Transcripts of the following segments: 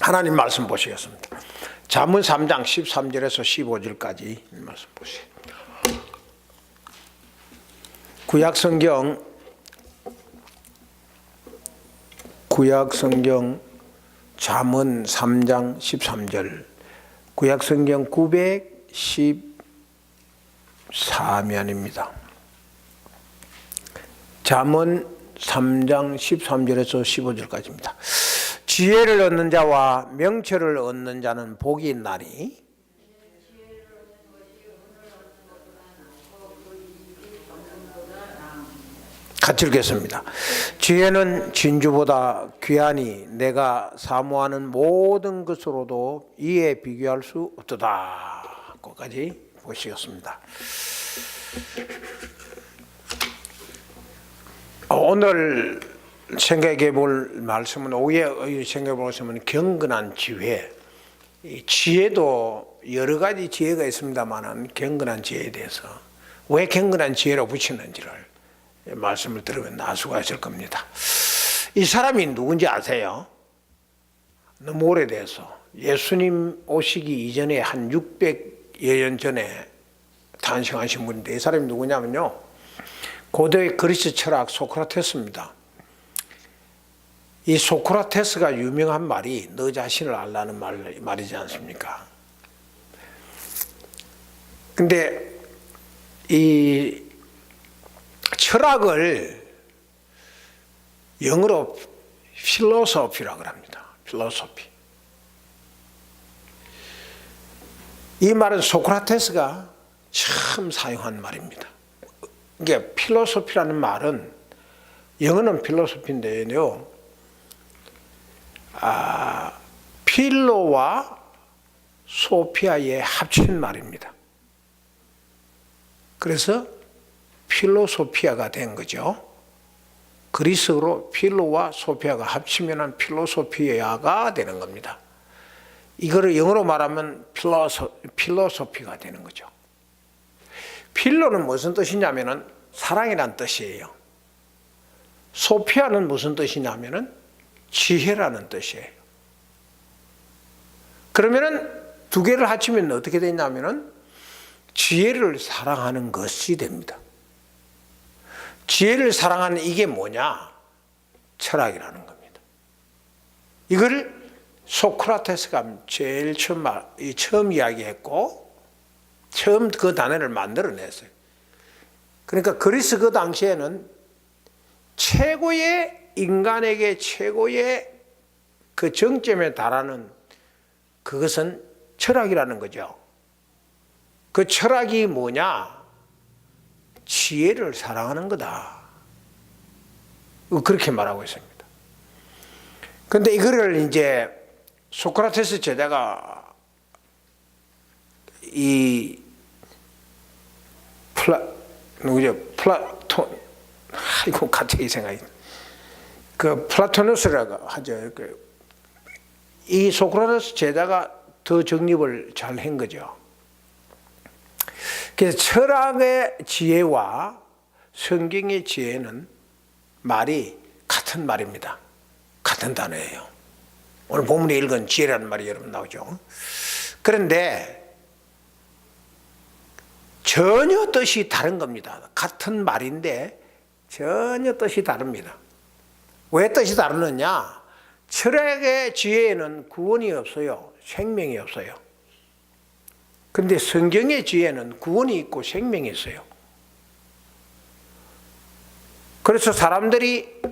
하나님 말씀 보시겠습니다. 잠언 3장 13절에서 15절까지 말씀 보세요. 구약성경 잠언 3장 13절, 구약성경 914면입니다. 잠언 3장 13절에서 15절까지입니다. 지혜를 얻는 자와 명철을 얻는 자는 복이 있나니 같이 읽겠습니다. 지혜는 진주보다 귀하니 내가 사모하는 모든 것으로도 이에 비교할 수 없도다. 거기까지 보시겠습니다. 오늘 생각해 볼 말씀은, 오후에 생각해 볼 말씀은 경건한 지혜. 지혜도 여러 가지 지혜가 있습니다만 경건한 지혜에 대해서 왜 경건한 지혜로 붙이는지를 말씀을 들으면 알 수가 있을 겁니다. 이 사람이 누군지 아세요? 너무 오래돼서 예수님 오시기 이전에 한 600여 년 전에 탄생하신 분인데, 이 사람이 누구냐면요, 고대 그리스 철학 소크라테스입니다. 이 소크라테스가 유명한 말이 너 자신을 알라는 말이지 않습니까? 근데 이 철학을 영어로 필로소피라고 합니다. 필로소피. 이 말은 소크라테스가 처음 사용한 말입니다. 이게 필로소피라는 말은, 영어는 필로소피인데요, 필로와 소피아의 합친 말입니다. 그래서 필로소피아가 된 거죠. 그리스어로 필로와 소피아가 합치면 필로소피아가 되는 겁니다. 이거를 영어로 말하면 필로소피가 되는 거죠. 필로는 무슨 뜻이냐면은 사랑이란 뜻이에요. 소피아는 무슨 뜻이냐면은 지혜라는 뜻이에요. 그러면은 두 개를 합치면 어떻게 되냐면은 지혜를 사랑하는 것이 됩니다. 지혜를 사랑하는 이게 뭐냐? 철학이라는 겁니다. 이걸 소크라테스가 제일 처음 이야기했고, 처음 그 단어를 만들어냈어요. 그러니까 그리스 그 당시에는 인간에게 최고의 그 정점에 달하는 그것은 철학이라는 거죠. 그 철학이 뭐냐? 지혜를 사랑하는 거다. 그렇게 말하고 있습니다. 그런데 이거를 이제 소크라테스 제자가 이 플라톤, 이거 갑자기 생각이, 그 플라토누스라고 하죠. 이 소크라테스 제자가 더 정립을 잘 한 거죠. 그래서 철학의 지혜와 성경의 지혜는 말이 같은 말입니다. 같은 단어예요. 오늘 본문에 읽은 지혜라는 말이 여러분 나오죠. 그런데 전혀 뜻이 다른 겁니다. 같은 말인데 전혀 뜻이 다릅니다. 왜 뜻이 다르느냐? 철학의 지혜에는 구원이 없어요. 생명이 없어요. 그런데 성경의 지혜는 구원이 있고 생명이 있어요. 그래서 사람들이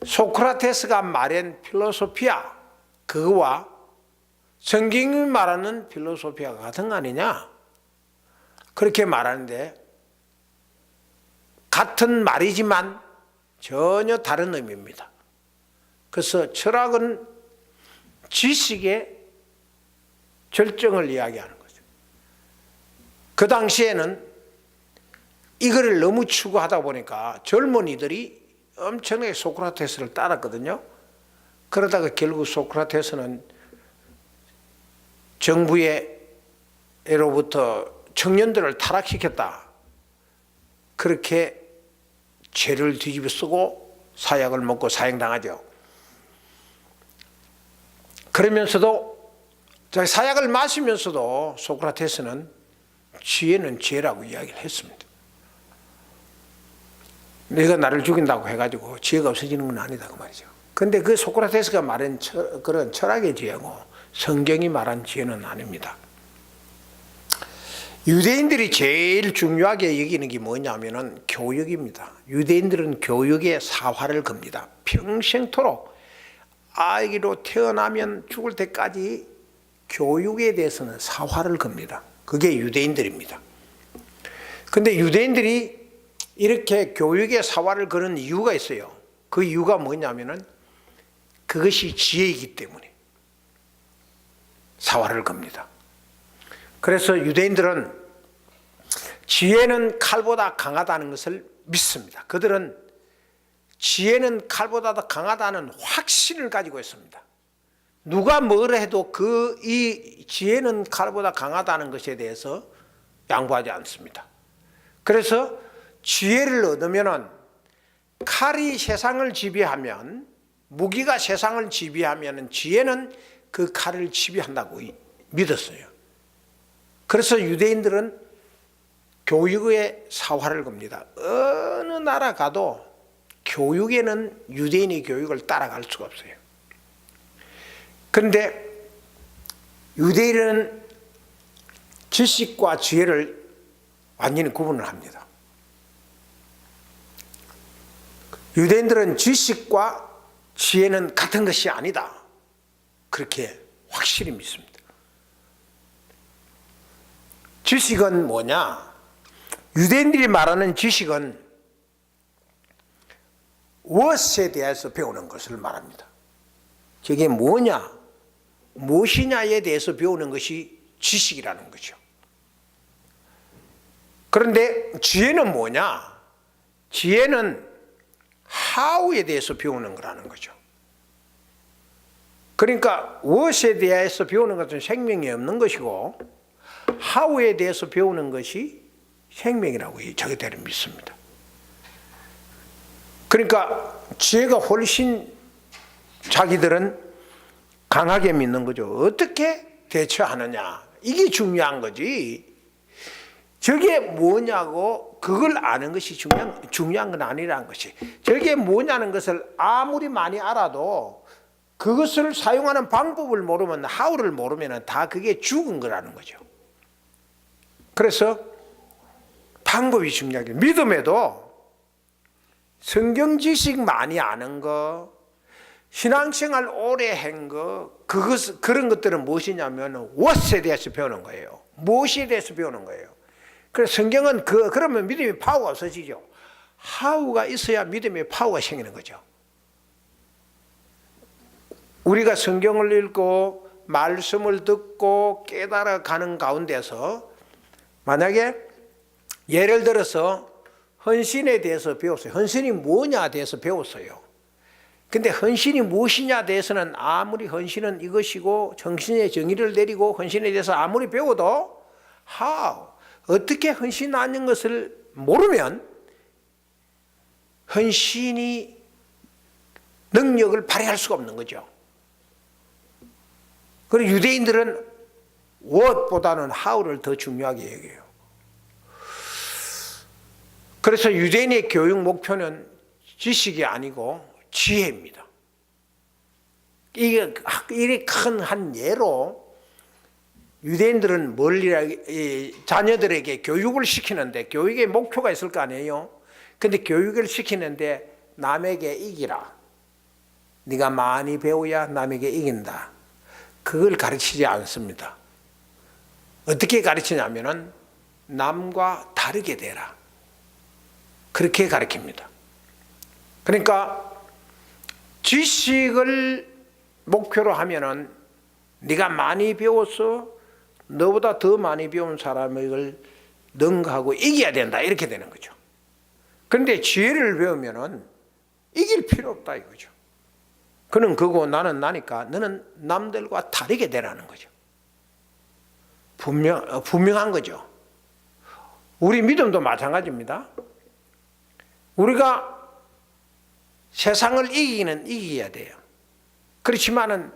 소크라테스가 말한 필로소피아, 그거와 성경이 말하는 필로소피아가 같은 거 아니냐? 그렇게 말하는데, 같은 말이지만 전혀 다른 의미입니다. 그래서 철학은 지식의 절정을 이야기하는 거죠. 그 당시에는 이거를 너무 추구하다 보니까 젊은이들이 엄청나게 소크라테스를 따랐거든요. 그러다가 결국 소크라테스는 정부로부터 청년들을 타락시켰다. 그렇게 죄를 뒤집어 쓰고 사약을 먹고 사형당하죠. 그러면서도 사약을 마시면서도 소크라테스는 지혜는 죄라고 이야기를 했습니다. 내가 나를 죽인다고 해가지고 지혜가 없어지는 건 아니다 그 말이죠. 근데 그 소크라테스가 말한 그런 철학의 지혜고 성경이 말한 지혜는 아닙니다. 유대인들이 제일 중요하게 여기는 게 뭐냐면은 교육입니다. 유대인들은 교육에 사활을 겁니다. 평생토록 아기로 태어나면 죽을 때까지 교육에 대해서는 사활을 겁니다. 그게 유대인들입니다. 근데 유대인들이 이렇게 교육에 사활을 거는 이유가 있어요. 그 이유가 뭐냐면은 그것이 지혜이기 때문에 사활을 겁니다. 그래서 유대인들은 지혜는 칼보다 강하다는 것을 믿습니다. 그들은 지혜는 칼보다 더 강하다는 확신을 가지고 있습니다. 누가 뭐라 해도 이 지혜는 칼보다 강하다는 것에 대해서 양보하지 않습니다. 그래서 지혜를 얻으면은 칼이 세상을 지배하면, 무기가 세상을 지배하면 지혜는 그 칼을 지배한다고 믿었어요. 그래서 유대인들은 교육에 사활을 겁니다. 어느 나라 가도 교육에는 유대인의 교육을 따라갈 수가 없어요. 그런데 유대인은 지식과 지혜를 완전히 구분을 합니다. 유대인들은 지식과 지혜는 같은 것이 아니다, 그렇게 확실히 믿습니다. 지식은 뭐냐? 유대인들이 말하는 지식은 무엇에 대해서 배우는 것을 말합니다. 저게 뭐냐, 무엇이냐에 대해서 배우는 것이 지식이라는 거죠. 그런데 지혜는 뭐냐? 지혜는 how에 대해서 배우는 거라는 거죠. 그러니까 무엇에 대해서 배우는 것은 생명이 없는 것이고 how에 대해서 배우는 것이 생명이라고 저희들은 믿습니다. 그러니까 지혜가 훨씬 자기들은 강하게 믿는 거죠. 어떻게 대처하느냐, 이게 중요한 거지. 저게 뭐냐고 그걸 아는 것이 중요한 건 아니라는 것이. 저게 뭐냐는 것을 아무리 많이 알아도 그것을 사용하는 방법을 모르면, how를 모르면 다 그게 죽은 거라는 거죠. 그래서 방법이 중요하게, 믿음에도 성경 지식 많이 아는 거, 신앙생활 오래 한 거, 그런 것들은 무엇이냐면 what에 대해서 배우는 거예요. 무엇에 대해서 배우는 거예요. 그래서 성경은 그러면 믿음의 파워가 없어지죠. how가 있어야 믿음의 파워가 생기는 거죠. 우리가 성경을 읽고 말씀을 듣고 깨달아가는 가운데서 만약에 예를 들어서 헌신에 대해서 배웠어요. 헌신이 뭐냐에 대해서 배웠어요. 근데 헌신이 무엇이냐에 대해서는 아무리 헌신은 이것이고 정신의 정의를 내리고 헌신에 대해서 아무리 배워도 how, 어떻게 헌신하는 것을 모르면 헌신이 능력을 발휘할 수가 없는 거죠. 그리고 유대인들은 what보다는 how를 더 중요하게 여겨요. 그래서 유대인의 교육 목표는 지식이 아니고 지혜입니다. 이게 큰 한 예로 유대인들은 자녀들에게 교육을 시키는데 교육의 목표가 있을 거 아니에요. 근데 교육을 시키는데 남에게 이기라, 네가 많이 배워야 남에게 이긴다, 그걸 가르치지 않습니다. 어떻게 가르치냐면은 남과 다르게 되라, 그렇게 가르칩니다. 그러니까 지식을 목표로 하면은 네가 많이 배워서 너보다 더 많이 배운 사람을 능가하고 이겨야 된다, 이렇게 되는 거죠. 그런데 지혜를 배우면은 이길 필요 없다 이거죠. 그는 그거 나는 나니까 너는 남들과 다르게 되라는 거죠. 분명한 거죠. 우리 믿음도 마찬가지입니다. 우리가 세상을 이기야 돼요. 그렇지만은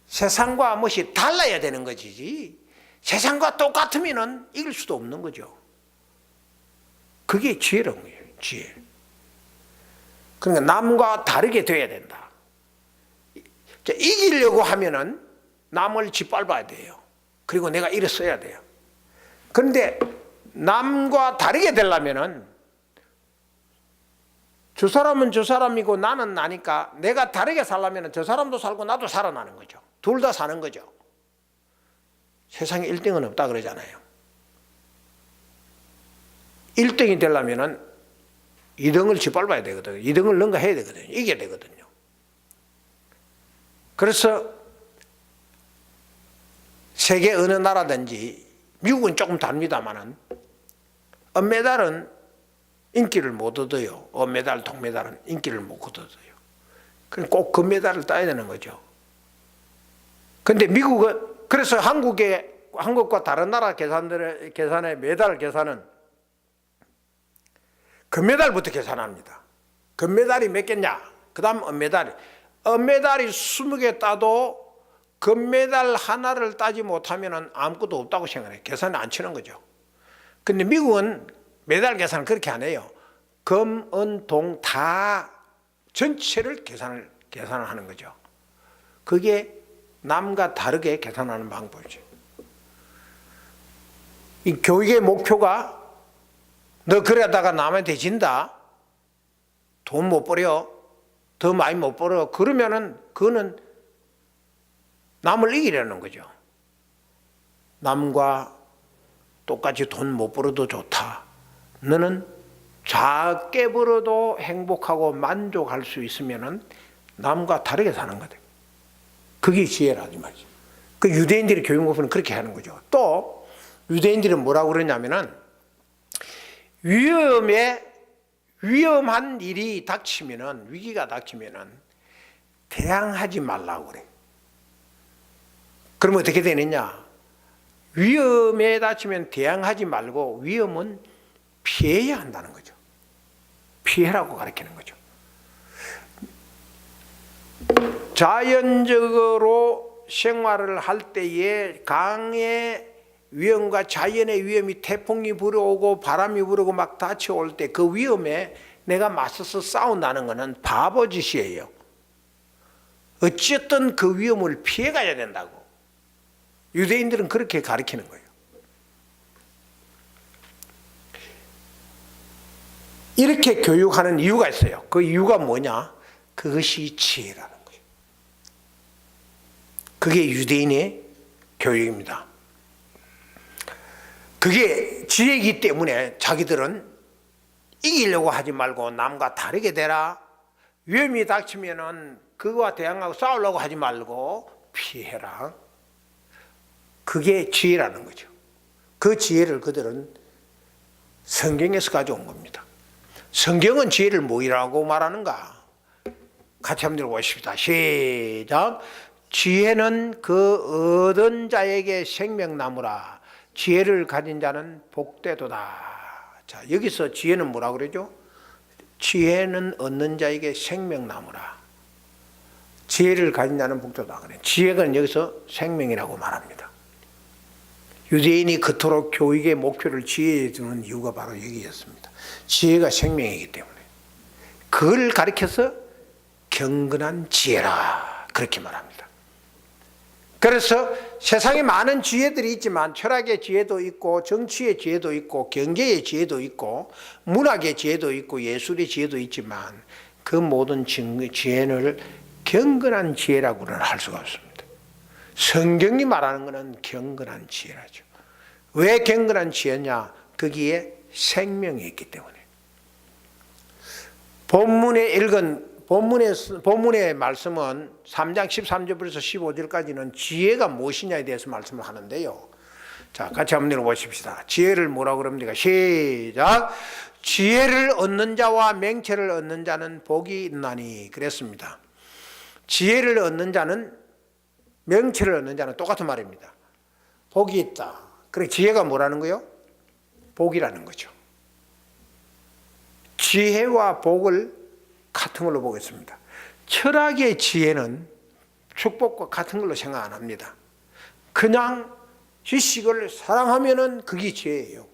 세상과 무엇이 달라야 되는 거지. 세상과 똑같으면 이길 수도 없는 거죠. 그게 지혜로운 거예요. 지혜. 그러니까 남과 다르게 돼야 된다. 이기려고 하면은 남을 짓밟아야 돼요. 그리고 내가 일어서야 돼요. 그런데 남과 다르게 되려면은 저 사람은 저 사람이고 나는 나니까 내가 다르게 살려면 저 사람도 살고 나도 살아나는 거죠. 둘 다 사는 거죠. 세상에 1등은 없다 그러잖아요. 1등이 되려면 2등을 짓밟아야 되거든요. 2등을 능가해야 되거든요. 이겨야 되거든요. 그래서 세계 어느 나라든지 미국은 조금 다릅니다만은 은메달은 인기를 못 얻어요. 은메달, 동메달은 인기를 못 얻어요. 그럼 꼭 금메달을 따야 되는 거죠. 근데 미국은 그래서 한국과 다른 나라 계산의 메달 계산은 금메달부터 계산합니다. 금메달이 몇 개냐? 그 다음 은메달이 20개 따도 금메달 하나를 따지 못하면 아무것도 없다고 생각해요. 계산을 안 치는 거죠. 근데 미국은 메달 계산을 그렇게 안 해요. 금, 은, 동 다 전체를 계산을 하는 거죠. 그게 남과 다르게 계산하는 방법이죠. 이 교육의 목표가 너 그러다가 남한테 진다. 돈 못 벌여. 더 많이 못 벌어. 그러면은 그거는 남을 이기려는 거죠. 남과 똑같이 돈 못 벌어도 좋다. 너는 작게 벌어도 행복하고 만족할 수 있으면은 남과 다르게 사는 거다. 그게 지혜라는 말이죠. 그 유대인들의 교육 목표는 그렇게 하는 거죠. 또 유대인들은 뭐라고 그러냐면은 위험한 일이 닥치면은 위기가 닥치면은 대항하지 말라고 그래. 그러면 어떻게 되느냐? 위험에 닥치면 대항하지 말고 위험은 피해야 한다는 거죠. 피해라고 가르치는 거죠. 자연적으로 생활을 할 때에 강의 위험과 자연의 위험이 태풍이 불어오고 바람이 불어오고 막 닥쳐올 때 그 위험에 내가 맞서서 싸운다는 것은 바보짓이에요. 어쨌든 그 위험을 피해가야 된다고. 유대인들은 그렇게 가르치는 거예요. 이렇게 교육하는 이유가 있어요. 그 이유가 뭐냐? 그것이 지혜라는 거예요. 그게 유대인의 교육입니다. 그게 지혜이기 때문에 자기들은 이기려고 하지 말고 남과 다르게 되라. 위험이 닥치면은 그거와 대항하고 싸우려고 하지 말고 피해라. 그게 지혜라는 거죠. 그 지혜를 그들은 성경에서 가져온 겁니다. 성경은 지혜를 뭐라고 말하는가? 같이 한번 들어보십시다. 시작. 지혜는 그 얻은 자에게 생명나무라. 지혜를 가진 자는 복되도다. 자, 여기서 지혜는 뭐라고 그러죠? 지혜는 얻는 자에게 생명나무라. 지혜를 가진 자는 복되도다. 그래. 지혜는 여기서 생명이라고 말합니다. 유대인이 그토록 교육의 목표를 지혜에 두는 이유가 바로 여기였습니다. 지혜가 생명이기 때문에. 그걸 가리켜서 경건한 지혜라. 그렇게 말합니다. 그래서 세상에 많은 지혜들이 있지만 철학의 지혜도 있고 정치의 지혜도 있고 경제의 지혜도 있고 문학의 지혜도 있고 예술의 지혜도 있지만 그 모든 지혜를 경건한 지혜라고는 할 수가 없습니다. 성경이 말하는 것은 경건한 지혜라죠. 왜 경건한 지혜냐? 거기에 생명이 있기 때문에. 본문의 말씀은 3장 13절부터 15절까지는 지혜가 무엇이냐에 대해서 말씀을 하는데요. 자, 같이 한번 읽어보십시다. 지혜를 뭐라고 그럽니까? 시작. 지혜를 얻는 자와 맹체를 얻는 자는 복이 있나니 그랬습니다. 지혜를 얻는 자는 명체를 얻는 자는 똑같은 말입니다. 복이 있다. 그래, 지혜가 뭐라는 거요? 복이라는 거죠. 지혜와 복을 같은 걸로 보겠습니다. 철학의 지혜는 축복과 같은 걸로 생각 안 합니다. 그냥 지식을 사랑하면은 그게 죄예요.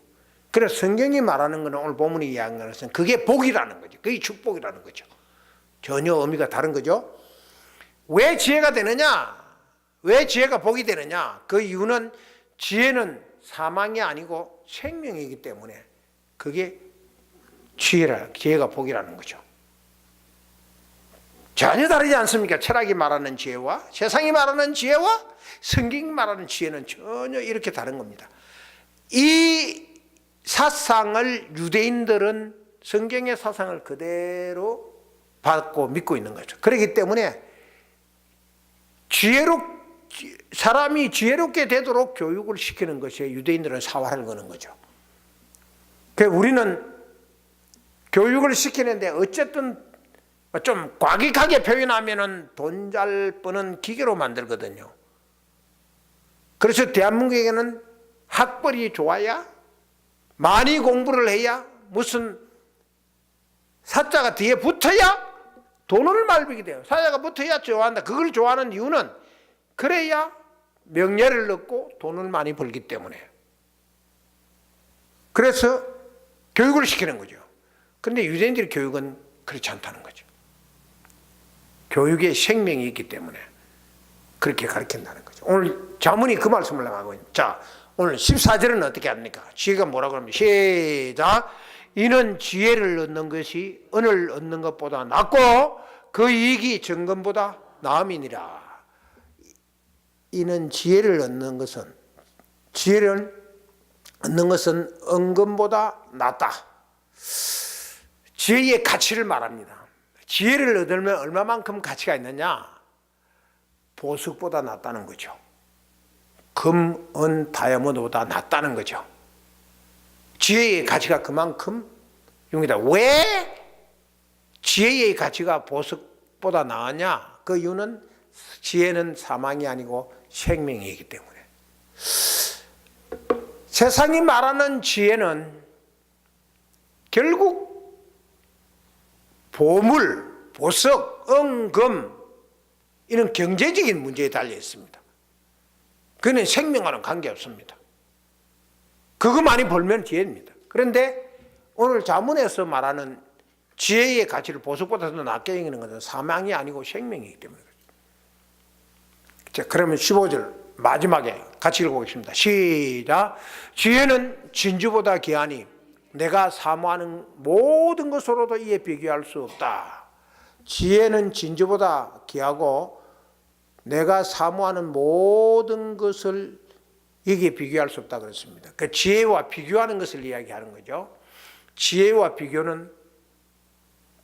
그래서 성경이 말하는 것은, 오늘 본문이 이야기하는 것은 그게 복이라는 거죠. 그게 축복이라는 거죠. 전혀 의미가 다른 거죠. 왜 지혜가 되느냐? 왜 지혜가 복이 되느냐? 그 이유는 지혜는 사망이 아니고 생명이기 때문에 그게 지혜가 복이라는 거죠. 전혀 다르지 않습니까? 철학이 말하는 지혜와 세상이 말하는 지혜와 성경이 말하는 지혜는 전혀 이렇게 다른 겁니다. 이 사상을 유대인들은 성경의 사상을 그대로 받고 믿고 있는 거죠. 그렇기 때문에 사람이 지혜롭게 되도록 교육을 시키는 것에 유대인들은 사활을 거는 거죠. 그래서 우리는 교육을 시키는데 어쨌든 좀 과격하게 표현하면은 돈 잘 버는 기계로 만들거든요. 그래서 대한민국에는 학벌이 좋아야, 많이 공부를 해야, 무슨 사자가 뒤에 붙어야 돈을 많이 벌게 돼요. 사자가 붙어야 좋아한다. 그걸 좋아하는 이유는 그래야 명예를 얻고 돈을 많이 벌기 때문에. 그래서 교육을 시키는 거죠. 그런데 유대인들의 교육은 그렇지 않다는 거죠. 교육에 생명이 있기 때문에 그렇게 가르친다는 거죠. 오늘 자문이 그 말씀을 하고 있는. 자, 오늘 14절은 어떻게 합니까? 지혜가 뭐라고 합니까? 시작. 이는 지혜를 얻는 것이 은을 얻는 것보다 낫고 그 이익이 정금보다 나음이니라. 이는 지혜를 얻는 것은 은금보다 낫다. 지혜의 가치를 말합니다. 지혜를 얻으면 얼마만큼 가치가 있느냐? 보석보다 낫다는 거죠. 금, 은, 다이아몬드보다 낫다는 거죠. 지혜의 가치가 그만큼 용이다. 왜 지혜의 가치가 보석보다 나으냐? 그 이유는 지혜는 사망이 아니고 생명이기 때문에. 세상이 말하는 지혜는 결국 보물, 보석, 은, 금 이런 경제적인 문제에 달려 있습니다. 그는 생명과는 관계없습니다. 그거 많이 벌면 지혜입니다. 그런데 오늘 자문에서 말하는 지혜의 가치를 보석보다 더 낮게 여기는 것은 사망이 아니고 생명이기 때문에. 자, 그러면 15절 마지막에 같이 읽어보겠습니다. 시작. 지혜는 진주보다 귀하니 내가 사모하는 모든 것으로도 이에 비교할 수 없다. 지혜는 진주보다 귀하고 내가 사모하는 모든 것을 이게 비교할 수 없다 그랬습니다. 그 지혜와 비교하는 것을 이야기하는 거죠. 지혜와 비교는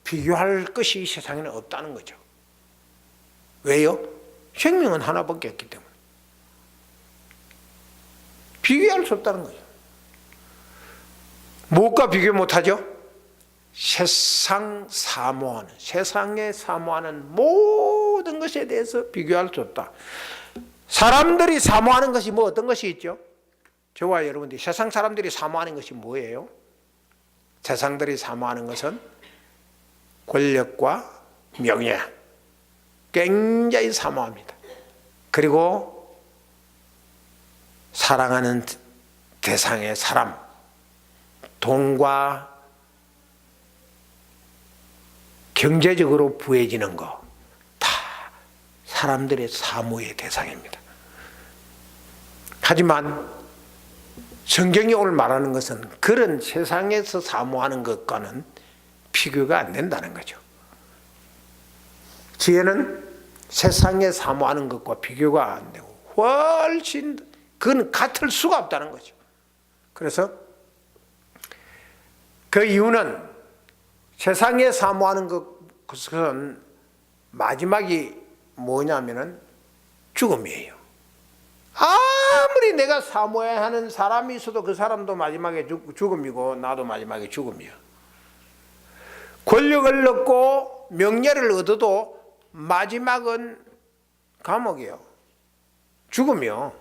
비교할 것이 이 세상에는 없다는 거죠. 왜요? 생명은 하나밖에 없기 때문에. 비교할 수 없다는 거죠. 무엇과 비교 못하죠? 세상에 사모하는 모든 것에 대해서 비교할 수 없다. 사람들이 사모하는 것이 뭐 어떤 것이 있죠? 저와 여러분들이 세상 사람들이 사모하는 것이 뭐예요? 세상들이 사모하는 것은 권력과 명예, 굉장히 사모합니다. 그리고 사랑하는 대상의 사람, 돈과 경제적으로 부해지는 거 다 사람들의 사모의 대상입니다. 하지만 성경이 오늘 말하는 것은 그런 세상에서 사모하는 것과는 비교가 안 된다는 거죠. 지혜는 세상에 사모하는 것과 비교가 안 되고 훨씬 그건 같을 수가 없다는 거죠. 그래서 그 이유는 세상에 사모하는 것은 마지막이 뭐냐면은 죽음이에요. 아무리 내가 사모해야 하는 사람이 있어도 그 사람도 마지막에 죽음이고 나도 마지막에 죽음이야. 권력을 얻고 명예를 얻어도 마지막은 감옥이요. 죽음이요.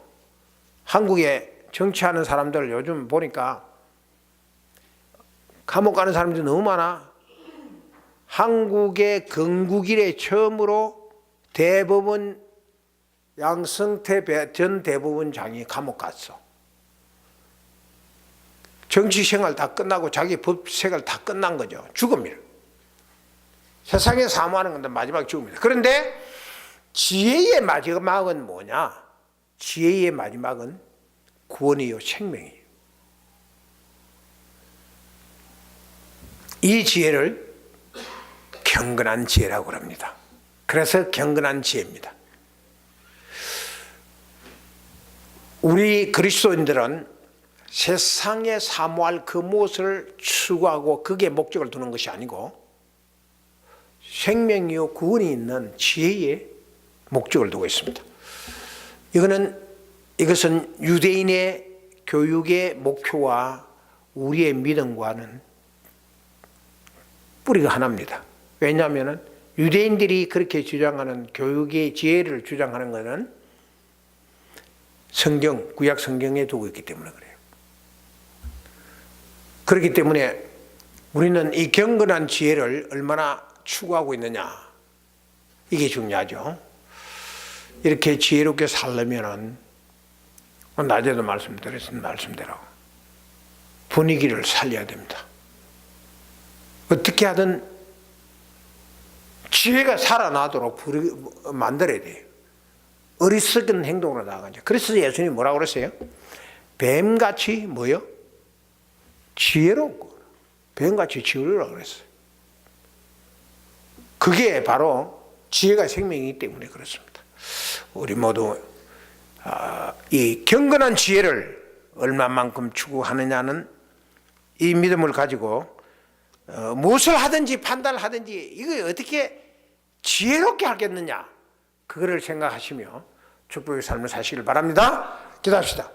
한국에 정치하는 사람들 요즘 보니까 감옥 가는 사람들이 너무 많아. 한국의 건국 이래 처음으로 대법원 양승태 전 대법원장이 감옥 갔어. 정치 생활 다 끝나고 자기 법 생활 다 끝난 거죠. 죽음이라. 세상에 사모하는 건데 마지막 죽음이다. 그런데 지혜의 마지막은 뭐냐? 지혜의 마지막은 구원이요, 생명이에요. 이 지혜를 경건한 지혜라고 합니다. 그래서 경건한 지혜입니다. 우리 그리스도인들은 세상에 사모할 그 무엇을 추구하고 그게 목적을 두는 것이 아니고 생명이요 구원이 있는 지혜에 목적을 두고 있습니다. 이것은 유대인의 교육의 목표와 우리의 믿음과는 뿌리가 하나입니다. 왜냐하면 유대인들이 그렇게 주장하는 교육의 지혜를 주장하는 것은 성경, 구약 성경에 두고 있기 때문에 그래요. 그렇기 때문에 우리는 이 경건한 지혜를 얼마나 추구하고 있느냐, 이게 중요하죠. 이렇게 지혜롭게 살려면은 낮에도 말씀드렸던 말씀대로 분위기를 살려야 됩니다. 어떻게 하든 지혜가 살아나도록 만들어야 돼요. 어리석은 행동으로 나아가죠. 그래서 예수님이 뭐라고 그랬어요? 뱀같이 뭐요? 지혜롭고 뱀같이 지으라고 그랬어요. 그게 바로 지혜가 생명이기 때문에 그렇습니다. 우리 모두 이 경건한 지혜를 얼마만큼 추구하느냐는 이 믿음을 가지고 무엇을 하든지 판단을 하든지 이거 어떻게 지혜롭게 하겠느냐, 그거를 생각하시며 축복의 삶을 사시길 바랍니다. 기도합시다.